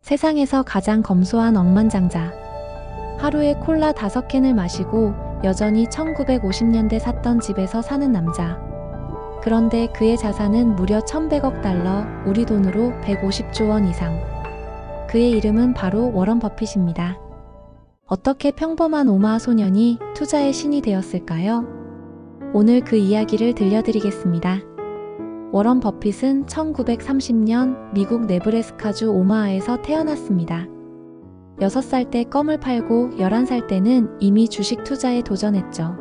세상에서 가장 검소한 억만장자. 하루에 콜라 5캔을 마시고 여전히 1950년대 샀던 집에서 사는 남자. 그런데 그의 자산은 무려 1100억 달러, 우리 돈으로 150조 원 이상. 그의 이름은 바로 워런 버핏입니다. 어떻게 평범한 오마하 소년이 투자의 신이 되었을까요? 오늘 그 이야기를 들려드리겠습니다. 워런 버핏은 1930년 미국 네브래스카주 오마하에서 태어났습니다. 6살 때 껌을 팔고 11살 때는 이미 주식 투자에 도전했죠.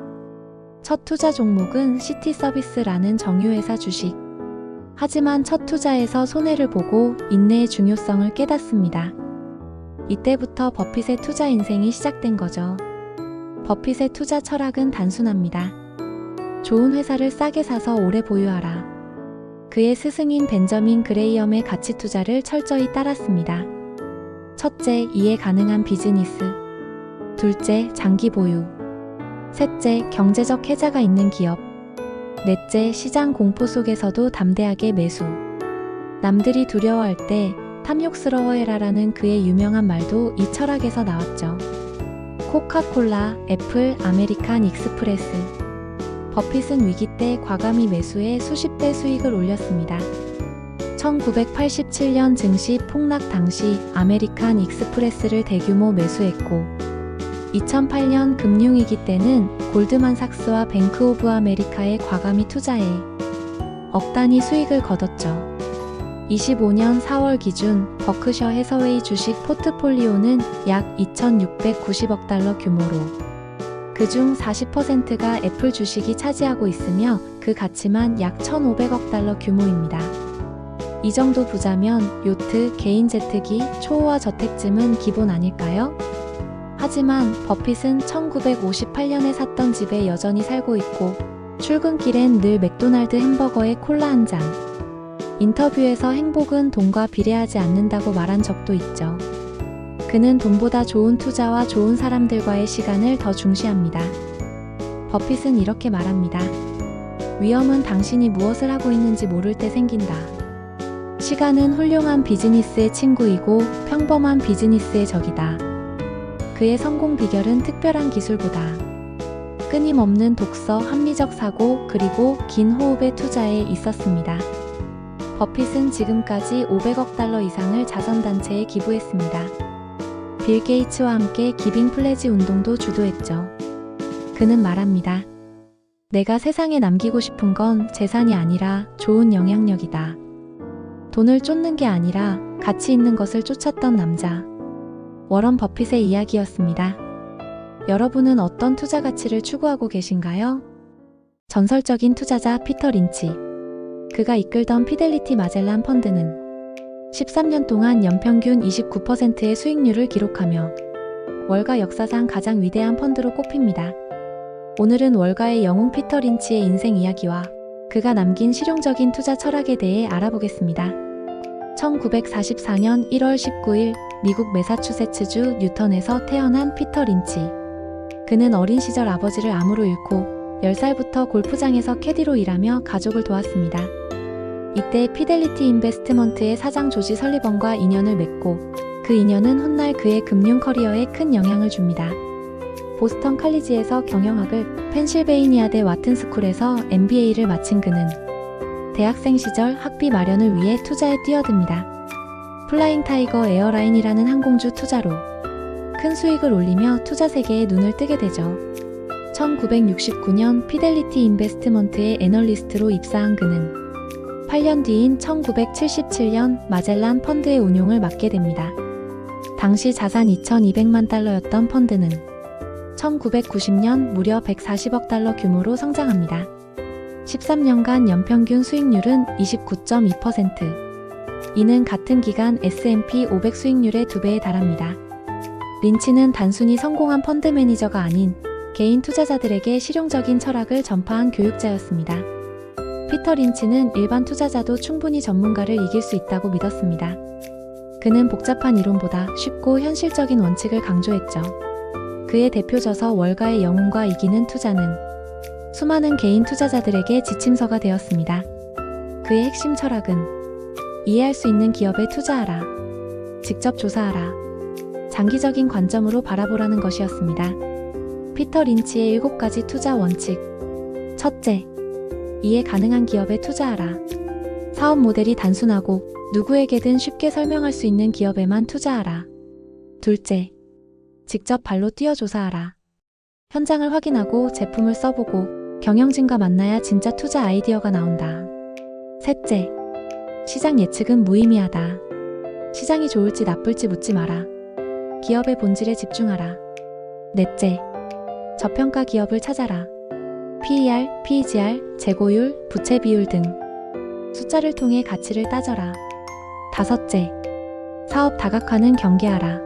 첫 투자 종목은 시티서비스라는 정유회사 주식. 하지만 첫 투자에서 손해를 보고 인내의 중요성을 깨닫습니다. 이때부터 버핏의 투자 인생이 시작된 거죠. 버핏의 투자 철학은 단순합니다. 좋은 회사를 싸게 사서 오래 보유하라. 그의 스승인 벤저민 그레이엄의 가치 투자를 철저히 따랐습니다. 첫째, 이해 가능한 비즈니스. 둘째, 장기 보유. 셋째, 경제적 혜자가 있는 기업. 넷째, 시장 공포 속에서도 담대하게 매수. 남들이 두려워할 때 탐욕스러워해라라는 그의 유명한 말도 이 철학에서 나왔죠. 코카콜라, 애플, 아메리칸 익스프레스. 버핏은 위기 때 과감히 매수해 수십 배 수익을 올렸습니다. 1987년 증시 폭락 당시 아메리칸 익스프레스를 대규모 매수했고 2008년 금융위기 때는 골드만삭스와 뱅크 오브 아메리카에 과감히 투자해 억 단위 수익을 거뒀죠. 25년 4월 기준 버크셔 해서웨이 주식 포트폴리오는 약 2,690억 달러 규모로 그중 40%가 애플 주식이 차지하고 있으며 그 가치만 약 1,500억 달러 규모입니다. 이 정도 부자면 요트, 개인 제트기, 초호화 저택쯤은 기본 아닐까요? 하지만 버핏은 1958년에 샀던 집에 여전히 살고 있고 출근길엔 늘 맥도날드 햄버거에 콜라 한 잔. 인터뷰에서 행복은 돈과 비례하지 않는다고 말한 적도 있죠. 그는 돈보다 좋은 투자와 좋은 사람들과의 시간을 더 중시합니다. 버핏은 이렇게 말합니다. 위험은 당신이 무엇을 하고 있는지 모를 때 생긴다. 시간은 훌륭한 비즈니스의 친구이고 평범한 비즈니스의 적이다. 그의 성공 비결은 특별한 기술보다 끊임없는 독서, 합리적 사고, 그리고 긴 호흡의 투자에 있었습니다. 버핏은 지금까지 500억 달러 이상을 자선단체에 기부했습니다. 빌 게이츠와 함께 기빙 플래지 운동도 주도했죠. 그는 말합니다. 내가 세상에 남기고 싶은 건 재산이 아니라 좋은 영향력이다. 돈을 쫓는 게 아니라 가치 있는 것을 쫓았던 남자. 워런 버핏의 이야기였습니다. 여러분은 어떤 투자 가치를 추구하고 계신가요? 전설적인 투자자 피터 린치. 그가 이끌던 피델리티 마젤란 펀드는 13년 동안 연평균 29%의 수익률을 기록하며 월가 역사상 가장 위대한 펀드로 꼽힙니다. 오늘은 월가의 영웅 피터 린치의 인생 이야기와 그가 남긴 실용적인 투자 철학에 대해 알아보겠습니다. 1944년 1월 19일 미국 매사추세츠주 뉴턴에서 태어난 피터 린치. 그는 어린 시절 아버지를 암으로 잃고 10살부터 골프장에서 캐디로 일하며 가족을 도왔습니다. 이때 피델리티 인베스트먼트의 사장 조지 설리번과 인연을 맺고 그 인연은 훗날 그의 금융 커리어에 큰 영향을 줍니다. 보스턴 칼리지에서 경영학을, 펜실베이니아대 와튼스쿨에서 MBA를 마친 그는 대학생 시절 학비 마련을 위해 투자에 뛰어듭니다. 플라잉 타이거 에어라인이라는 항공주 투자로 큰 수익을 올리며 투자 세계에 눈을 뜨게 되죠. 1969년 피델리티 인베스트먼트의 애널리스트로 입사한 그는 8년 뒤인 1977년 마젤란 펀드의 운용을 맡게 됩니다. 당시 자산 2,200만 달러였던 펀드는 1990년 무려 140억 달러 규모로 성장합니다. 13년간 연평균 수익률은 29.2%. 이는 같은 기간 S&P 500 수익률의 2배에 달합니다. 린치는 단순히 성공한 펀드 매니저가 아닌 개인 투자자들에게 실용적인 철학을 전파한 교육자였습니다. 피터 린치는 일반 투자자도 충분히 전문가를 이길 수 있다고 믿었습니다. 그는 복잡한 이론보다 쉽고 현실적인 원칙을 강조했죠. 그의 대표 저서 월가의 영웅과 이기는 투자는 수많은 개인 투자자들에게 지침서가 되었습니다. 그의 핵심 철학은 이해할 수 있는 기업에 투자하라. 직접 조사하라. 장기적인 관점으로 바라보라는 것이었습니다. 피터 린치의 7가지 투자 원칙. 첫째, 이해 가능한 기업에 투자하라. 사업 모델이 단순하고 누구에게든 쉽게 설명할 수 있는 기업에만 투자하라. 둘째, 직접 발로 뛰어 조사하라. 현장을 확인하고 제품을 써보고 경영진과 만나야 진짜 투자 아이디어가 나온다. 셋째, 시장 예측은 무의미하다. 시장이 좋을지 나쁠지 묻지 마라. 기업의 본질에 집중하라. 넷째, 저평가 기업을 찾아라. PER, PEGR, 재고율, 부채 비율 등 숫자를 통해 가치를 따져라. 다섯째, 사업 다각화는 경계하라.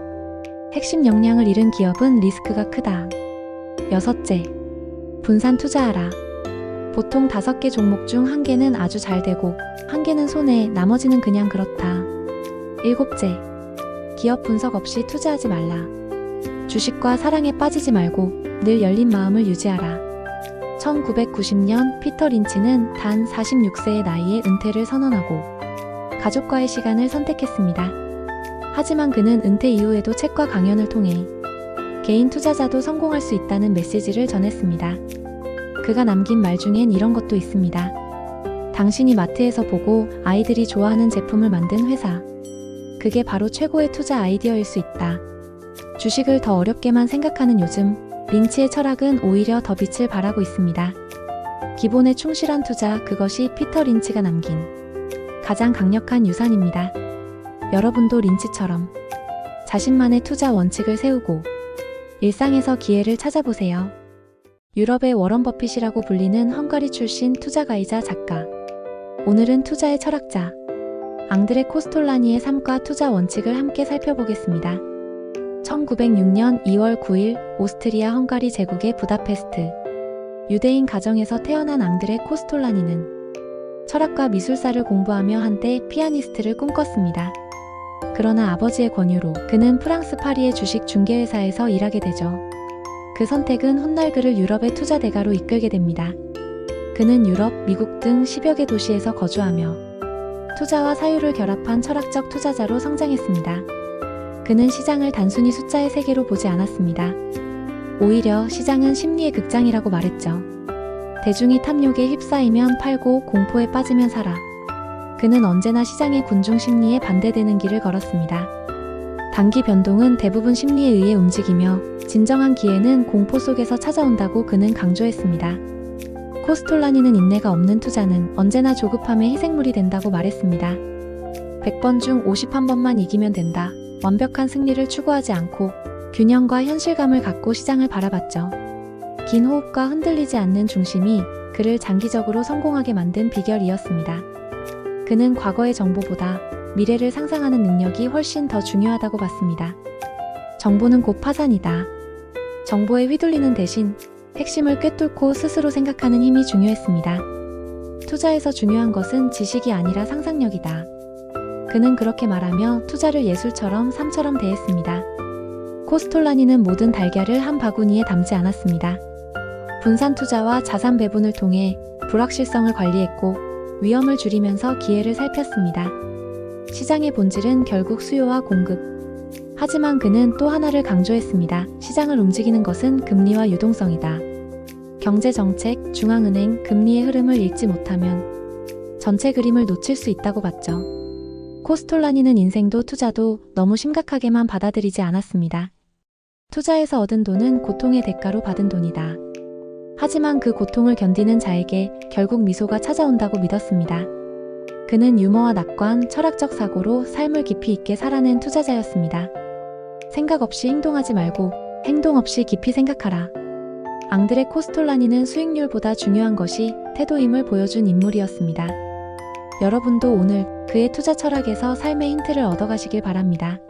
핵심 역량을 잃은 기업은 리스크가 크다. 여섯째, 분산 투자하라. 보통 5개 종목 중 1개는 아주 잘 되고 1개는 손해, 나머지는 그냥 그렇다. 일곱째, 기업 분석 없이 투자하지 말라. 주식과 사랑에 빠지지 말고 늘 열린 마음을 유지하라. 1990년 피터 린치는 단 46세의 나이에 은퇴를 선언하고 가족과의 시간을 선택했습니다. 하지만 그는 은퇴 이후에도 책과 강연을 통해 개인 투자자도 성공할 수 있다는 메시지를 전했습니다. 그가 남긴 말 중엔 이런 것도 있습니다. 당신이 마트에서 보고 아이들이 좋아하는 제품을 만든 회사. 그게 바로 최고의 투자 아이디어일 수 있다. 주식을 더 어렵게만 생각하는 요즘, 린치의 철학은 오히려 더 빛을 발하고 있습니다. 기본에 충실한 투자, 그것이 피터 린치가 남긴 가장 강력한 유산입니다. 여러분도 린치처럼 자신만의 투자 원칙을 세우고 일상에서 기회를 찾아보세요. 유럽의 워런 버핏이라고 불리는 헝가리 출신 투자가이자 작가. 오늘은 투자의 철학자 앙드레 코스톨라니의 삶과 투자 원칙을 함께 살펴보겠습니다. 1906년 2월 9일 오스트리아 헝가리 제국의 부다페스트. 유대인 가정에서 태어난 앙드레 코스톨라니는 철학과 미술사를 공부하며 한때 피아니스트를 꿈꿨습니다. 그러나 아버지의 권유로 그는 프랑스 파리의 주식 중개회사에서 일하게 되죠. 그 선택은 훗날 그를 유럽의 투자 대가로 이끌게 됩니다. 그는 유럽, 미국 등 10여 개 도시에서 거주하며 투자와 사유를 결합한 철학적 투자자로 성장했습니다. 그는 시장을 단순히 숫자의 세계로 보지 않았습니다. 오히려 시장은 심리의 극장이라고 말했죠. 대중이 탐욕에 휩싸이면 팔고 공포에 빠지면 사라. 그는 언제나 시장의 군중 심리에 반대되는 길을 걸었습니다. 단기 변동은 대부분 심리에 의해 움직이며 진정한 기회는 공포 속에서 찾아온다고 그는 강조했습니다. 코스톨라니는 인내가 없는 투자는 언제나 조급함의 희생물이 된다고 말했습니다. 100번 중 51번만 이기면 된다. 완벽한 승리를 추구하지 않고 균형과 현실감을 갖고 시장을 바라봤죠. 긴 호흡과 흔들리지 않는 중심이 그를 장기적으로 성공하게 만든 비결이었습니다. 그는 과거의 정보보다 미래를 상상하는 능력이 훨씬 더 중요하다고 봤습니다. 정보는 곧 파산이다. 정보에 휘둘리는 대신 핵심을 꿰뚫고 스스로 생각하는 힘이 중요했습니다. 투자에서 중요한 것은 지식이 아니라 상상력이다. 그는 그렇게 말하며 투자를 예술처럼 삶처럼 대했습니다. 코스톨라니는 모든 달걀을 한 바구니에 담지 않았습니다. 분산 투자와 자산 배분을 통해 불확실성을 관리했고 위험을 줄이면서 기회를 살폈습니다. 시장의 본질은 결국 수요와 공급. 하지만 그는 또 하나를 강조했습니다. 시장을 움직이는 것은 금리와 유동성이다. 경제정책, 중앙은행, 금리의 흐름을 읽지 못하면 전체 그림을 놓칠 수 있다고 봤죠. 코스톨라니는 인생도 투자도 너무 심각하게만 받아들이지 않았습니다. 투자에서 얻은 돈은 고통의 대가로 받은 돈이다. 하지만 그 고통을 견디는 자에게 결국 미소가 찾아온다고 믿었습니다. 그는 유머와 낙관, 철학적 사고로 삶을 깊이 있게 살아낸 투자자였습니다. 생각 없이 행동하지 말고 행동 없이 깊이 생각하라. 앙드레 코스톨라니는 수익률보다 중요한 것이 태도임을 보여준 인물이었습니다. 여러분도 오늘 그의 투자 철학에서 삶의 힌트를 얻어가시길 바랍니다.